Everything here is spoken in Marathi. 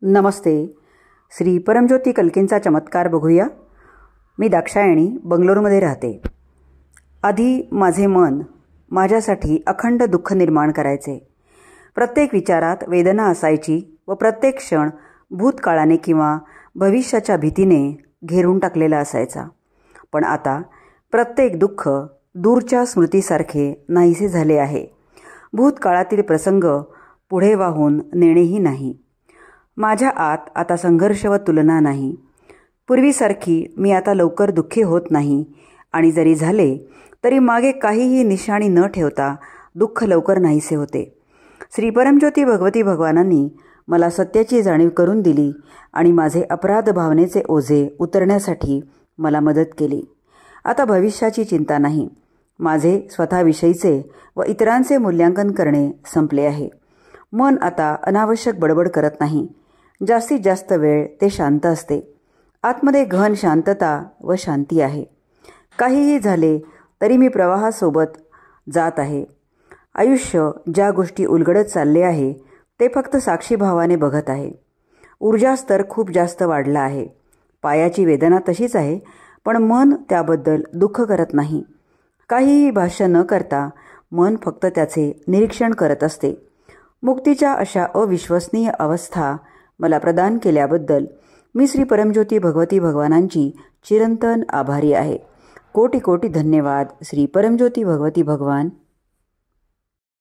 नमस्ते. श्री परमज्योती कल्कींचा चमत्कार बघूया. मी दाक्षायणी बंगलोरमध्ये राहते. आधी माझे मन माझ्यासाठी अखंड दुःख निर्माण करायचे. प्रत्येक विचारात वेदना असायची व प्रत्येक क्षण भूतकाळाने किंवा भविष्याच्या भीतीने घेरून टाकलेला असायचा. पण आता प्रत्येक दुःख दूरच्या स्मृतीसारखे नाहीसे झाले आहे. भूतकाळातील प्रसंग पुढे वाहून नेणेही नाही. माझ्या आत आता संघर्ष व तुलना नाही. पूर्वीसारखी मी आता लवकर दुःखी होत नाही आणि जरी झाले तरी मागे काहीही निशाणी न ठेवता दुःख लवकर नाहीसे होते. श्री परमज्योती भगवती भगवानांनी मला सत्याची जाणीव करून दिली आणि माझे अपराध भावनेचे ओझे उतरण्यासाठी मला मदत केली. आता भविष्याची चिंता नाही. माझे स्वतःविषयीचे व इतरांचे मूल्यांकन करणे संपले आहे. मन आता अनावश्यक बडबड करत नाही. जास्तीत जास्त वेळ ते शांत असते. आतमध्ये गहन शांतता व शांती आहे. काहीही झाले तरी मी प्रवाहासोबत जात आहे. आयुष्य ज्या गोष्टी उलगडत चालले आहे ते फक्त साक्षीभावाने बघत आहे. ऊर्जा स्तर खूप जास्त वाढला आहे. पायाची वेदना तशीच आहे, पण मन त्याबद्दल दुःख करत नाही. काहीही भाष्य न करता मन फक्त त्याचे निरीक्षण करत असते. मुक्तीच्या अशा अविश्वसनीय अवस्था मला प्रदान केल्याबद्दल मी श्री परमज्योती भगवती भगवानांची चिरंतन आभारी आहे. कोटी कोटी धन्यवाद. श्री परमज्योती भगवती भगवान.